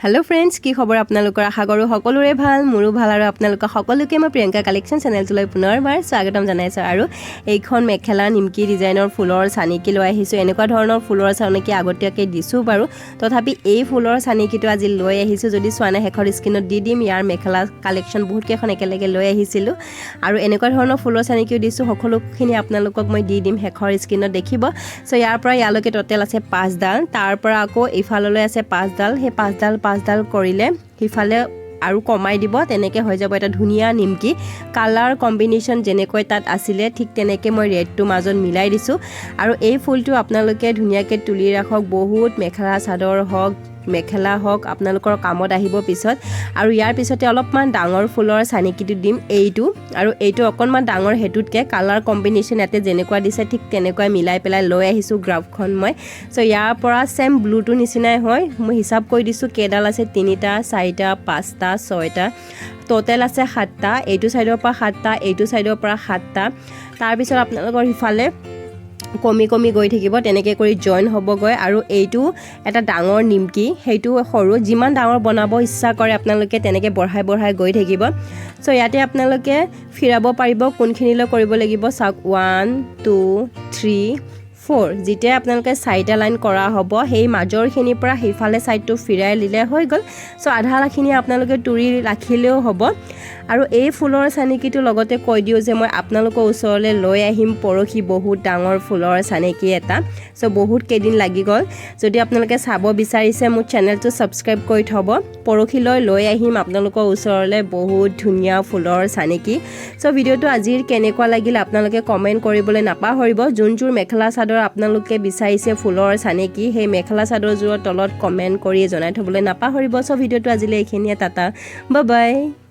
hello friends की खबर आपनालोकर आशा करूँ सकलोरे ভাল मोरो ভাল আৰু আপোনালোক সকলোকে মই প্ৰিয়ংকা কালেকশন চেনেলটোলৈ পুনৰবাৰ স্বাগতম জনাইছো আৰু এইখন মেখেলা নিমকি ডিজাইনৰ ফুলৰ চানিকি লৈ আহিছো এনেকুৱা ধৰণৰ ফুলৰ চানিকি আগতীয়াকৈ দিছো বাৰু তথাপি এই ফুলৰ চানিকিটো আজি লৈ আহিছো যদি সোৱানে হেখৰ স্ক্ৰিনত দি দিম ইয়াৰ মেখেলা কালেকশন বহুত কেখন একেলগে লৈ আহিছিলো আৰু এনেকুৱা ধৰণৰ ফুলৰ চানিকিও দিছো সকলোখিনি আপোনালোকক মই দি দিম হেখৰ স্ক্ৰিনত দেখিব সো ইয়াৰ পৰা ইয়ালৈকে টোটাল আছে 5 ডাল তাৰ পৰা আকৌ ইফাললৈ আছে 5 ডাল হে 5 ডাল কৰিলে হিফালে আৰু কমাই দিব তেনেকে হৈ যাব এটা ধুনিয়া নিমকি কালাৰ কম্বিনেশন যেনেকৈ তাত আছিলে ঠিক তেনেকে মই ৰেডটো মাজত মিলাই দিছো আৰু এই ফুলটো আপোনালোকে ধুনিয়াকে তুলি ৰাখক বহুত মেখেলা চাদৰ হক মেখেলা হক আপোনালোকৰ কামত আহিব পিছত আৰু ইয়াৰ পিছতে অলপমান ডাঙৰ ফুলৰ চানিকিটো দিম এইটো আৰু এইটো অকনমান ডাঙৰ হেতুতকে কালাৰ কম্বিনেশন এতে যেনেকুৱা দিছে ঠিক তেনেকৈ মিলাই পেলাই লৈ আহিছো গ্ৰাফখন মই সো ইয়াৰ পৰা সেম ব্লুটো নিচিনাই হয় মই হিচাপ কৰি দিছো কেডাল আছে 3টা 4টা 5টা 6টা টোটাল আছে 7টা এইটো সাইডৰ পৰা 7টা এইটো সাইডৰ পৰা 7টা তাৰ পিছত আপোনালোকৰ হিফালে কমি গৈ থাকিব তেনেকে কৰি জয়েন হ'বগৈ আৰু এইটো এটা ডাঙৰ নিমকি হেইটো সৰু যিমান ডাঙৰ বনাব ইচ্ছা কৰে আপোনালোকে তেনেকে বঢ়াই গৈ থাকিব সো ইয়াতে আপোনালোকে ফিৰাব পাৰিব কোনখিনিলৈ কৰিব লাগিব চাওক 1 2 3 4 जिते আপোনালোকে 4টা লাইন কৰা হ'ব হেই মাজৰখিনি পৰা হিফালে সাইডটো ফিৰাই লিলে হৈ গল সো আধা লাখিনি আপোনালোকে তুৰি ৰাখিলেও হ'ব আৰু এই ফুলৰ চানিকিটো লগতে কৈ দিও যে মই আপোনালোকৰ ওচৰলে লৈ আহিম পৰখি বহুত ডাঙৰ ফুলৰ চানিকি এটা সো বহুত কেদিন লাগি গল যদি আপোনালোকে চাব বিচাৰিছে মোৰ চেনেলটো সাবস্ক্ৰাইব কৰি থব পৰখি লৈ আহিম আপোনালোকৰ ওচৰলে বহুত ধুনিয়া ফুলৰ চানিকি সো ভিডিওটো আজিৰ কেনেকুৱা লাগিল আপোনালোকে কমেন্ট কৰিবলৈ নাপাহৰিব যোনজোৰ মেখেলা চাদৰ আপোনালোকে বিচাৰিছে ফুলৰ চানিকি হে মেখেলা চাদৰ জোৰৰ তলত কমেন্ট কৰি জনাই থবলৈ নাপাহৰিব সো ভিডিওটো আজিলৈ এইখিনিয়ে টাটা বাই বাই